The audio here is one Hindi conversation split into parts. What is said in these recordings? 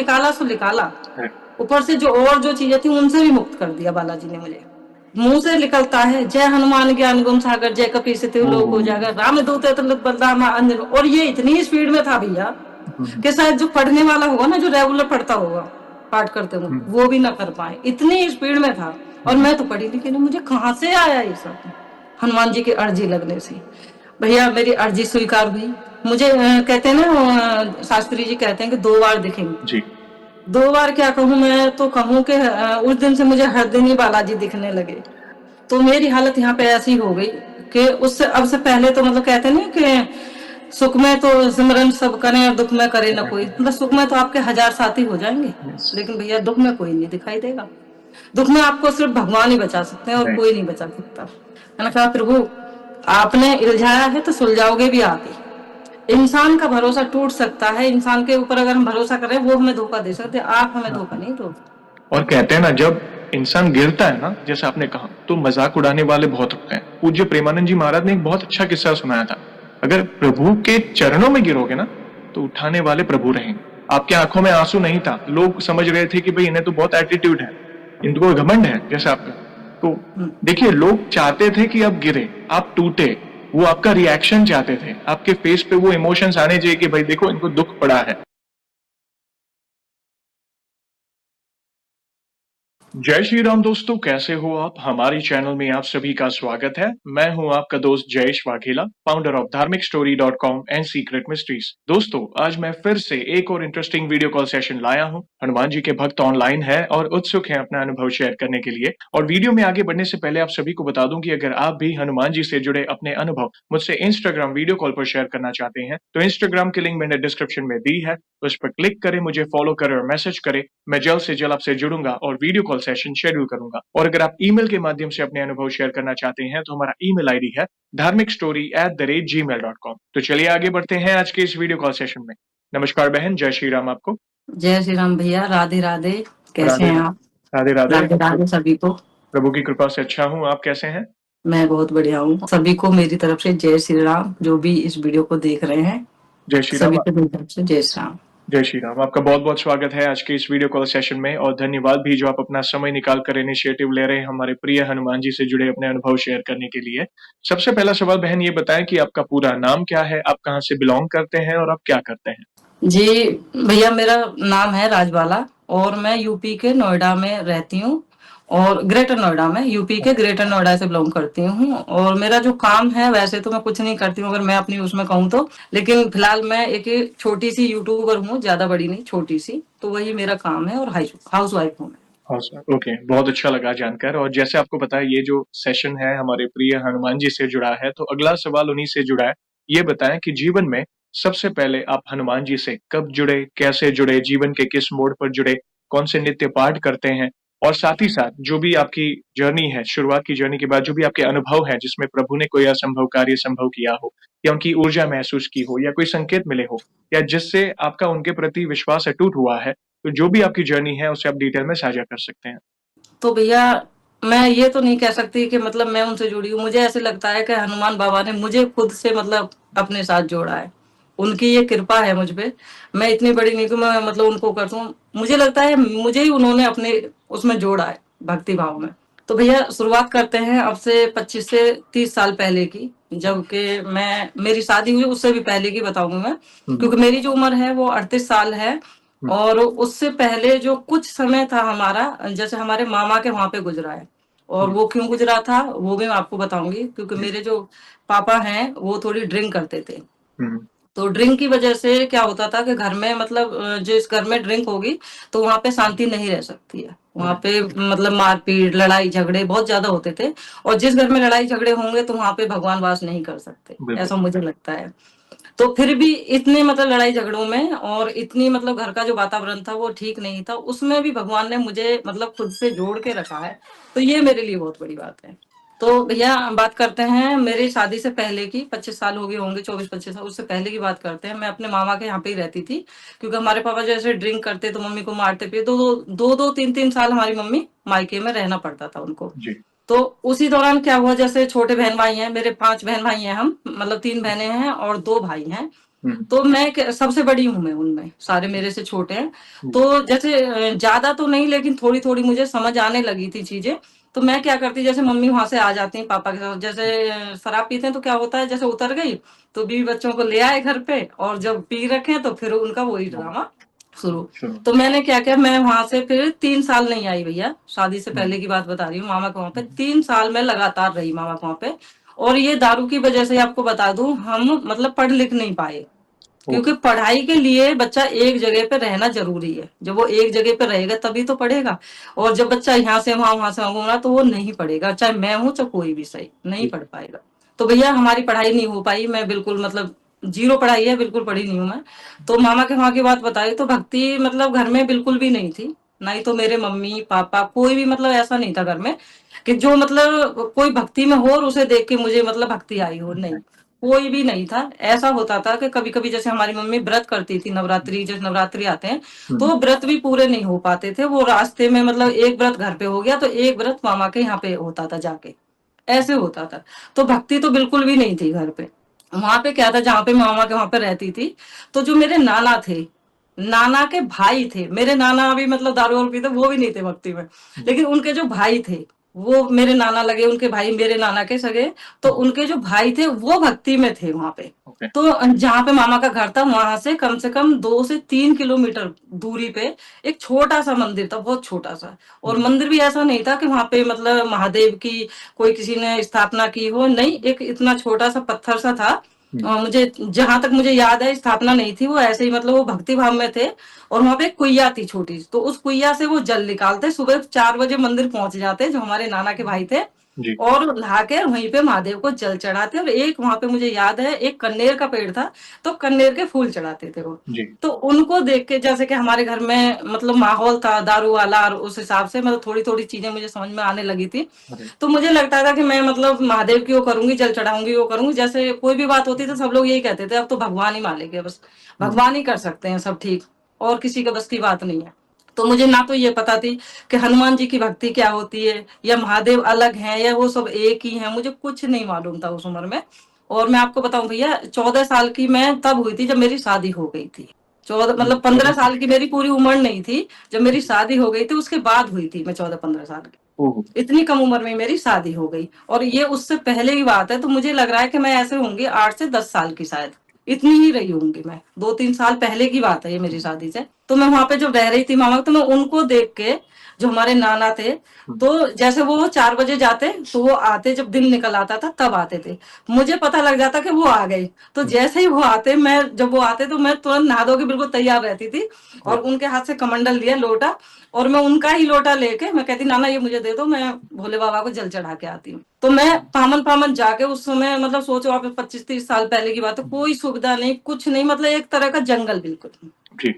निकाला सो निकाला, है। ऊपर से जो और जो चीजें थी उनसे भी मुक्त कर दिया बालाजी ने मुझे। मुंह से निकलता है जय हनुमान ज्ञान गुण सागर, जय कपीस तिहु लोक ओह! उजागर, रामदूत अतुलित बलधामा अंजनी। और ये इतनी स्पीड में था भैया हुँ, कि शायद जो पढ़ने वाला होगा ना, जो रेगुलर पढ़ता होगा पाठ करते हुए, हुँ, वो भी ना कर पाए, इतनी स्पीड में था। और हुँ, मैं तो पढ़ी लिखी नहीं, मुझे कहाँ से आया ये सब। हनुमान जी की अर्जी लगने से भैया मेरी अर्जी स्वीकार हुई। मुझे कहते हैं ना, शास्त्री जी कहते हैं कि 2 बार दिखेंगे। जी। 2 बार क्या कहूँ, मैं तो कहूँ कि उस दिन से मुझे हर दिन ही बालाजी दिखने लगे। तो मेरी हालत यहाँ पे ऐसी हो गई कि उससे अब से पहले तो मतलब कहते नहीं कि सुख में तो सिमरन सब करें और दुख में करे ना कोई। मतलब सुख में तो आपके 1000 साथी हो जाएंगे, यस, लेकिन भैया दुख में कोई नहीं दिखाई देगा। दुख में आपको सिर्फ भगवान ही बचा सकते हैं और राइट। कोई नहीं बचा सकता। मैंने कहा प्रभु आपने इल्झाया है तो सुलझाओगे भी आप ही। इंसान का भरोसा टूट सकता है, इंसान के ऊपर अगर हम भरोसा करें वो हमें धोखा दे सकते हैं, आप हमें हाँ, धोखा हाँ। नहीं दोगे। और कहते हैं ना जब इंसान गिरता है ना, जैसे आपने कहा, तो मज़ाक उड़ाने वाले बहुत होते हैं। पूज्य प्रेमानंद जी महाराज ने एक बहुत अच्छा किस्सा सुनाया था। अगर प्रभु के चरणों में गिरोगे ना, तो उठाने वाले प्रभु रहेंगे। आपकी आँखों में आँसू नहीं था। लोग समझ रहे थे कि भई इन्हें तो बहुत एटीट्यूड है, इनको घमंड है, जैसे आपका। तो देखिए लोग चाहते थे कि आप गिरे, आप टूटे। वो आपका रिएक्शन चाहते थे। आपके फेस पे वो इमोशंस आने चाहिए कि भाई देखो इनको दुःख पड़ा है। जय श्री राम दोस्तों, कैसे हो आप? हमारे चैनल में आप सभी का स्वागत है। मैं हूं आपका दोस्त जयेश वाघेला, फाउंडर ऑफ धार्मिकस्टोरी.com एंड सीक्रेट मिस्ट्रीज। दोस्तों, आज मैं फिर से एक और इंटरेस्टिंग वीडियो कॉल सेशन लाया हूं। हनुमान जी के भक्त ऑनलाइन हैं और उत्सुक हैं अपना अनुभव शेयर करने के लिए। और वीडियो में आगे बढ़ने से पहले आप सभी को बता दूं कि अगर आप भी हनुमान जी से जुड़े अपने अनुभव मुझसे इंस्टाग्राम वीडियो कॉल पर शेयर करना चाहते हैं, तो इंस्टाग्राम की लिंक मैंने डिस्क्रिप्शन में दी है। उस पर क्लिक करें, मुझे फॉलो करें और मैसेज करें। मैं जल्द से जल्द आपसे जुड़ूंगा और वीडियो कॉल सेशन शेड्यूल करूंगा। और अगर आप ईमेल के माध्यम से अपने अनुभव शेयर करना चाहते हैं, तो हमारा ईमेल आईडी है dharmikstory@gmail.com। तो चलिए आगे बढ़ते हैं आज के इस वीडियो कॉल सेशन में। नमस्कार बहन, जय श्री राम आपको। जय श्री राम भैया, राधे राधे। कैसे राधे हैं आप? राधे राधे। राधे राधे सभी को। प्रभु की कृपा से अच्छा हूँ, आप कैसे हैं? मैं बहुत बढ़िया हूँ। सभी को मेरी तरफ से जय श्री राम, जो भी इस वीडियो को देख रहे हैं जय श्री राम। सभी को मेरी तरफ से जय श्री राम। जय श्री राम। आपका बहुत बहुत स्वागत है आज के इस वीडियो कॉल सेशन में और धन्यवाद भी जो आप अपना समय निकाल कर इनिशिएटिव ले रहे हैं हमारे प्रिय हनुमान जी से जुड़े अपने अनुभव शेयर करने के लिए। सबसे पहला सवाल बहन ये बताएं कि आपका पूरा नाम क्या है, आप कहाँ से बिलोंग करते हैं और आप क्या करते हैं? जी भैया, मेरा नाम है राजबाला और मैं यूपी के नोएडा में रहती हूँ। और ग्रेटर नोएडा में, यूपी के ग्रेटर नोएडा से बिलोंग करती हूँ। और मेरा जो काम है, वैसे तो मैं कुछ नहीं करती हूँ अगर मैं अपनी उसमें कहूँ तो, लेकिन फिलहाल मैं एक छोटी सी यूट्यूबर हूँ, ज्यादा बड़ी नहीं, छोटी सी। तो वही मेरा काम है और हाउस वाइफ हूँ मैं। हाँ सर, ओके, बहुत अच्छा लगा जानकर। और जैसे आपको पता है ये जो सेशन है हमारे प्रिय हनुमान जी से जुड़ा है, तो अगला सवाल उन्हीं से जुड़ा है। ये बताएं कि जीवन में सबसे पहले आप हनुमान जी से कब जुड़े, कैसे जुड़े, जीवन के किस मोड़ पर जुड़े, कौन से नित्य पाठ करते हैं, और साथ ही साथ जो भी आपकी जर्नी है, शुरुआत की जर्नी के बाद जो भी आपके अनुभव है जिसमें प्रभु ने कोई असंभव कार्य संभव किया हो, या उनकी ऊर्जा महसूस की हो, या कोई संकेत मिले हो, या जिससे आपका उनके प्रति विश्वास अटूट हुआ है, तो जो भी आपकी जर्नी है उसे आप डिटेल में साझा कर सकते हैं। तो भैया मैं ये तो नहीं कह सकती कि मतलब मैं उनसे जुड़ी हूँ। मुझे ऐसे लगता है कि हनुमान बाबा ने मुझे खुद से मतलब अपने साथ जोड़ा है। उनकी ये कृपा है मुझ पे। मैं इतनी बड़ी नहीं कि मैं मतलब उनको कर दूं। मुझे लगता है मुझे ही उन्होंने अपने उसमें जोड़ा है, भक्ति भाव में। तो भैया शुरुआत करते हैं अब से 25 से 30 साल पहले की, जबकि मैं मेरी शादी हुई उससे भी पहले की बताऊंगी मैं। हम्म, क्योंकि मेरी जो उम्र है वो 38 साल है। हम्म, और उससे पहले जो कुछ समय था हमारा, जैसे हमारे मामा के वहां पे गुजरा है। और हम्म, वो क्यों गुजरा था वो भी मैं आपको बताऊंगी, क्योंकि जी, मेरे जो पापा हैं वो थोड़ी ड्रिंक करते थे। हम्म, तो ड्रिंक की वजह से क्या होता था कि घर में मतलब जिस घर में ड्रिंक होगी तो वहां पे शांति नहीं रह सकती है। वहां राइट, पे मतलब मारपीट लड़ाई झगड़े बहुत ज्यादा होते थे। और जिस घर में लड़ाई झगड़े होंगे तो वहां पे भगवान वास नहीं कर सकते, बिल्कुल, ऐसा मुझे लगता है। तो फिर भी इतने मतलब लड़ाई झगड़ों में और इतनी मतलब घर का जो वातावरण था वो ठीक नहीं था, उसमें भी भगवान ने मुझे मतलब खुद से जोड़ के रखा है। तो ये मेरे लिए बहुत बड़ी बात है। तो भैया बात करते हैं मेरी शादी से पहले की। 25 साल हो गए होंगे, 24-25 साल, उससे पहले की बात करते हैं। मैं अपने मामा के यहाँ पे ही रहती थी, क्योंकि हमारे पापा जैसे ड्रिंक करते तो मम्मी को मारते पे, तो 2-2 3-3 साल हमारी मम्मी मायके में रहना पड़ता था उनको। जी, तो उसी दौरान क्या हुआ, जैसे छोटे बहन भाई हैं मेरे, 5 बहन भाई हैं हम, मतलब 3 बहनें हैं और 2 भाई हैं। तो मैं सबसे बड़ी हूँ, मैं उनमें, सारे मेरे से छोटे हैं। हम्म, तो जैसे ज्यादा तो नहीं, लेकिन थोड़ी थोड़ी मुझे समझ आने लगी थी चीजें। तो मैं क्या करती, जैसे मम्मी वहां से आ जाती पापा के साथ, जैसे शराब पीते हैं तो क्या होता है, जैसे उतर गई तो बीवी बच्चों को ले आए घर पे, और जब पी रखे तो फिर उनका वही ड्रामा शुरू। शुरू। तो मैंने क्या किया, मैं वहां से फिर 3 साल नहीं आई भैया, शादी से हम्म, पहले की बात बता रही हूँ, मामा के वहां पे हम्म, 3 साल में लगातार रही मामा के वहां पे। और ये दारू की वजह से आपको बता दूं, हम मतलब पढ़ लिख नहीं पाए, क्योंकि ओके। पढ़ाई के लिए बच्चा एक जगह पे रहना जरूरी है। जब वो एक जगह पे रहेगा तभी तो पढ़ेगा। और जब बच्चा यहाँ से वहां से वहां घूम रहा, तो वो नहीं पढ़ेगा, चाहे मैं हूं चाहे कोई भी, सही नहीं जी। पढ़ पाएगा। तो भैया हमारी पढ़ाई नहीं हो पाई, मैं बिल्कुल मतलब जीरो पढ़ाई है, बिल्कुल पढ़ी नहीं हूं मैं। तो मामा के वहां की बात बताई तो भक्ति मतलब घर में बिल्कुल भी नहीं थी। नहीं तो मेरे मम्मी पापा कोई भी मतलब ऐसा नहीं था घर में कि जो मतलब कोई भक्ति में हो और उसे देख के मुझे मतलब भक्ति आई हो, नहीं, कोई भी नहीं था। ऐसा होता था कि कभी कभी जैसे हमारी मम्मी व्रत करती थी, नवरात्रि, जैसे नवरात्रि आते हैं तो हम्म, वो व्रत भी पूरे नहीं हो पाते थे, वो रास्ते में मतलब एक व्रत घर पे हो गया तो एक व्रत मामा के यहाँ पे होता था जाके, ऐसे होता था। तो भक्ति तो बिल्कुल भी नहीं थी घर पे। वहां पे क्या था, जहाँ पे मामा के वहां पे रहती थी, तो जो मेरे नाना थे, नाना के भाई थे, मेरे नाना अभी मतलब दारू वारू पीते, वो भी नहीं थे भक्ति में, लेकिन उनके जो भाई थे वो मेरे नाना लगे, उनके भाई मेरे नाना के सगे। तो उनके जो भाई थे वो भक्ति में थे वहां पे। ओके। तो जहाँ पे मामा का घर था वहां से कम 2 से 3 किलोमीटर दूरी पे एक छोटा सा मंदिर था, बहुत छोटा सा। और मंदिर भी ऐसा नहीं था कि वहां पे मतलब महादेव की कोई किसी ने स्थापना की हो, नहीं, एक इतना छोटा सा पत्थर सा था। मुझे जहां तक मुझे याद है स्थापना नहीं थी, वो ऐसे ही मतलब वो भक्ति भाव में थे। और वहां पे एक कुइया थी छोटी सी, तो उस कुइया से वो जल निकालते, सुबह 4 बजे मंदिर पहुंच जाते जो हमारे नाना के भाई थे, जी। और नहा के वहीं पे महादेव को जल चढ़ाते। और एक वहां पे मुझे याद है एक कन्नेर का पेड़ था, तो कन्नेर के फूल चढ़ाते थे वो। जी। तो उनको देख के जैसे कि हमारे घर में मतलब माहौल था दारू वाला, और उस हिसाब से मतलब थोड़ी थोड़ी चीजें मुझे समझ में आने लगी थी। अरे। तो मुझे लगता था कि मैं मतलब महादेव की वो करूंगी, जल चढ़ाऊंगी, वो करूंगी। जैसे कोई भी बात होती तो सब लोग यही कहते थे अब तो भगवान ही मानेंगे, बस भगवान ही कर सकते हैं सब ठीक, और किसी के बस की बात नहीं है। तो मुझे ना तो ये पता थी कि हनुमान जी की भक्ति क्या होती है, या महादेव अलग हैं, या वो सब एक ही हैं, मुझे कुछ नहीं मालूम था उस उम्र में। और मैं आपको बताऊं भैया, 14 साल की मैं तब हुई थी जब मेरी शादी हो गई थी। 14 मतलब 14 साल। 15 साल की मेरी पूरी उम्र नहीं थी जब मेरी शादी हो गई थी, उसके बाद हुई थी मैं 14-15 साल की। ओह। इतनी कम उम्र में मेरी शादी हो गई, और ये उससे पहले की बात है। तो मुझे लग रहा है कि मैं ऐसे होंगी 8 से 10 साल की शायद, इतनी ही रही होंगी मैं, 2-3 साल पहले की बात है ये मेरी शादी से। तो मैं वहां पे जब रह रही थी मामा, तो मैं उनको देख के, जो हमारे नाना थे, तो जैसे वो 4 बजे जाते तो वो आते, जब दिन निकल आता था तब आते थे, मुझे पता लग जाता कि वो आ गए। तो जैसे ही वो आते, मैं जब वो आते तो मैं तुरंत नहा धो के बिल्कुल तैयार रहती थी, और उनके हाथ से कमंडल लिया, लोटा, और मैं उनका ही लोटा लेके मैं कहती नाना ये मुझे दे दो, मैं भोले बाबा को जल चढ़ा के आती हूँ। तो मैं पामन पामन जाके, उस समय मतलब सोचो आप 25-30 साल पहले की बात है, कोई सुविधा नहीं, कुछ नहीं, मतलब एक तरह का जंगल बिल्कुल जी।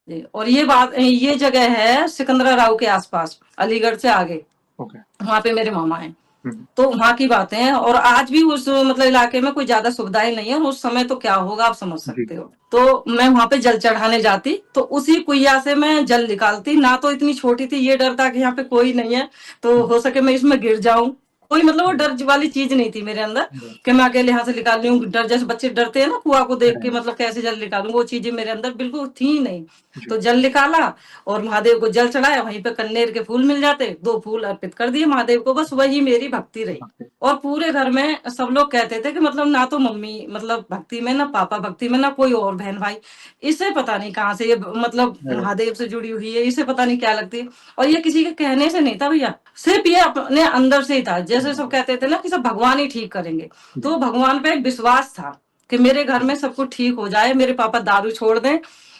जी। और ये जगह है सिकंदरा राव के आसपास, अलीगढ़ से आगे, ओके। वहां पे मेरे मामा हैं। हम्म, तो वहां की बातें हैं, और आज भी उस मतलब इलाके में कोई ज्यादा सुविधाएं नहीं है, और उस समय तो क्या होगा आप समझ जी। सकते हो। तो मैं वहां पे जल चढ़ाने जाती, तो उसी कुइया से मैं जल निकालती, ना तो इतनी छोटी थी, ये डर था कि यहाँ पे कोई नहीं है तो हो सके मैं इसमें गिर जाऊं, कोई मतलब वो डर वाली चीज नहीं थी मेरे अंदर कि मैं अकेले यहाँ से निकाल रही हूँ, डर जैसे बच्चे डरते हैं ना कुआं को देख के, मतलब कैसे जल निकालूं, वो चीजें मेरे अंदर बिल्कुल थी नहीं। जी। तो जल निकाला, और महादेव को जल चढ़ाया, वहीं पे कन्नेर के फूल मिल जाते, 2 फूल अर्पित कर दिए महादेव को, बस वही मेरी भक्ति रही। और पूरे घर में सब लोग कहते थे कि मतलब ना तो मम्मी मतलब भक्ति में, ना पापा भक्ति में, ना कोई और बहन भाई, इसे पता नहीं कहाँ से ये मतलब अरे। महादेव से जुड़ी हुई है, इसे पता नहीं क्या लगती है। और ये किसी के कहने से नहीं था भैया, सिर्फ ये अपने अंदर से ही था। जैसे सब कहते थे ना कि सब भगवान ही ठीक करेंगे, जी। तो भगवान पे एक विश्वास था कि मेरे घर में सब कुछ ठीक हो जाए, मेरे पापा दारू छोड़ दें,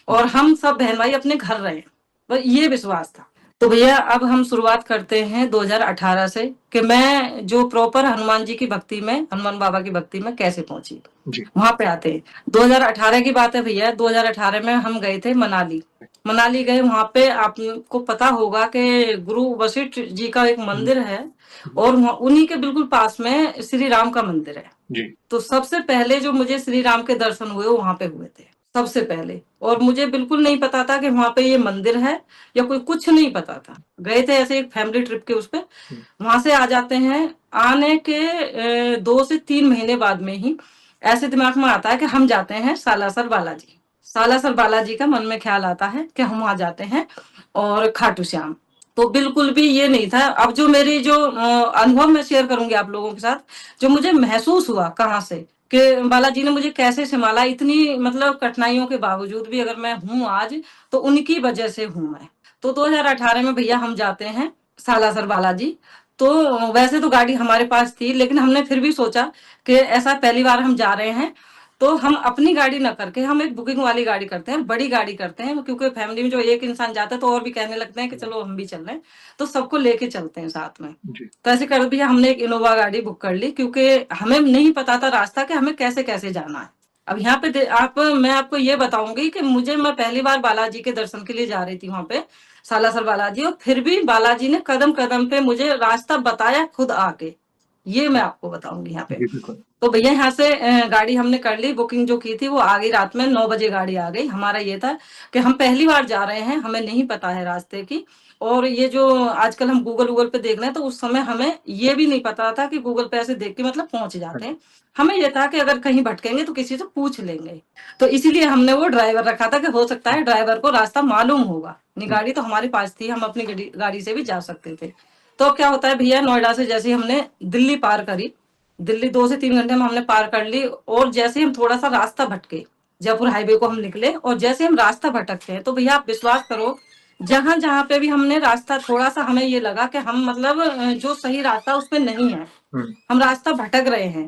और हम सब बहन भाई अपने घर रहे, बस ये विश्वास था। तो भैया अब हम शुरुआत करते हैं 2018 से, कि मैं जो प्रॉपर हनुमान जी की भक्ति में, हनुमान बाबा की भक्ति में कैसे पहुंची, जी। वहां पे आते हैं। 2018 की बात है भैया, 2018 में हम गए थे मनाली। मनाली गए, वहां पे आपको पता होगा कि गुरु वशिष्ठ जी का एक मंदिर है, और उन्हीं के बिल्कुल पास में श्री राम का मंदिर है। जी। तो सबसे पहले जो मुझे श्री राम के दर्शन हुए, वहां पे हुए थे सबसे पहले। और मुझे बिल्कुल नहीं पता था कि वहां पे ये मंदिर है, या कोई कुछ नहीं पता था। गए थे ऐसे एक फैमिली ट्रिप के उस पे, वहां से आ जाते हैं। आने के 2 से 3 महीने बाद में ही ऐसे दिमाग में आता है कि हम जाते हैं सालासर बालाजी। सालासर बालाजी का मन में ख्याल आता है कि हम वहां जाते हैं, और खाटू श्याम। तो बिल्कुल भी ये नहीं था। अब जो मेरी जो अनुभव मैं शेयर करूंगी आप लोगों के साथ, जो मुझे महसूस हुआ कहाँ से कि बालाजी ने मुझे कैसे संभाला, इतनी मतलब कठिनाइयों के बावजूद भी अगर मैं हूं आज, तो उनकी वजह से हूं मैं। तो 2018 में भैया हम जाते हैं सालासर बालाजी। तो वैसे तो गाड़ी हमारे पास थी, लेकिन हमने फिर भी सोचा कि ऐसा पहली बार हम जा रहे हैं, तो हम अपनी गाड़ी ना करके हम एक बुकिंग वाली गाड़ी करते हैं, बड़ी गाड़ी करते हैं, क्योंकि फैमिली में जो एक इंसान जाता है तो और भी कहने लगते हैं कि चलो हम भी चल रहे हैं, तो सबको लेके चलते हैं साथ में। जी। तो ऐसे कर भी हमने एक इनोवा गाड़ी बुक कर ली, क्योंकि हमें नहीं पता था रास्ता कि हमें कैसे कैसे जाना है। अब यहाँ पे मैं आपको ये बताऊंगी कि मैं पहली बार बालाजी के दर्शन के लिए जा रही थी वहां पे, सालासर बालाजी, और फिर भी बालाजी ने कदम कदम पे मुझे रास्ता बताया खुद आके। ये मैं आपको बताऊंगी यहाँ पे। जी, बिल्कुल। तो भैया यहाँ से गाड़ी हमने कर ली, बुकिंग जो की थी वो आ गई, रात में 9 बजे गाड़ी आ गई। हमारा ये था कि हम पहली बार जा रहे हैं, हमें नहीं पता है रास्ते की। और ये जो आजकल हम गूगल पे देख रहे हैं, तो उस समय हमें ये भी नहीं पता था कि गूगल पे ऐसे देख के मतलब पहुंच जाते हैं। हमें ये था कि अगर कहीं भटकेंगे तो किसी से पूछ लेंगे। तो इसीलिए हमने वो ड्राइवर रखा था कि हो सकता है ड्राइवर को रास्ता मालूम होगा। नहीं, गाड़ी तो हमारे पास थी, हम अपनी गाड़ी से भी जा सकते थे। तो अब क्या होता है भैया, नोएडा से जैसे ही हमने दिल्ली पार करी, दिल्ली 2 से 3 घंटे में हमने पार कर ली। और जैसे हम थोड़ा सा रास्ता भटके, जयपुर हाईवे को हम निकले, और जैसे हम रास्ता भटकते हैं, तो भैया आप विश्वास करो, जहां जहां पे भी हमने रास्ता थोड़ा सा हमें ये लगा कि हम मतलब जो सही रास्ता उस पे नहीं है, हम रास्ता भटक रहे हैं,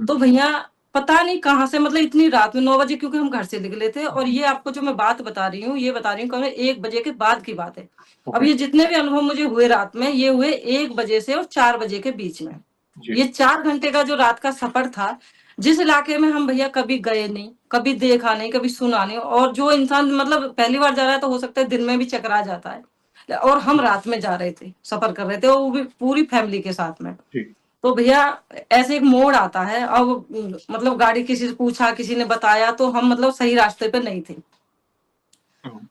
तो भैया पता नहीं कहाँ से, मतलब इतनी रात में 9 बजे, क्योंकि हम घर से निकले थे। और ये आपको जो मैं बात बता रही हूँ, ये बता रही हूँ 1 बजे के बाद की बात है। अब ये जितने भी अनुभव मुझे हुए रात में, ये हुए 1 बजे से और 4 बजे के बीच में। जी। ये 4 घंटे का जो रात का सफर था, जिस इलाके में हम भैया कभी गए नहीं, कभी देखा नहीं, कभी सुना नहीं, और जो इंसान मतलब पहली बार जा रहा है तो हो सकता है दिन में भी चकरा जाता है, और हम रात में जा रहे थे, सफर कर रहे थे, वो भी पूरी फैमिली के साथ में। जी। तो भैया ऐसे एक मोड़ आता है, अब मतलब गाड़ी किसी से पूछा, किसी ने बताया, तो हम मतलब सही रास्ते पे नहीं थे।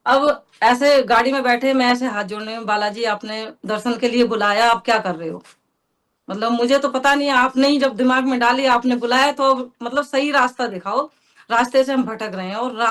अब ऐसे गाड़ी में बैठे, मैं ऐसे हाथ जोड़ने में, बालाजी आपने दर्शन के लिए बुलाया, आप क्या कर रहे हो? मतलब मुझे तो पता नहीं, आपने ही जब दिमाग में डाली, आपने बुलाया, तो मतलब सही रास्ता दिखाओ, रास्ते से हम भटक रहे हैं। और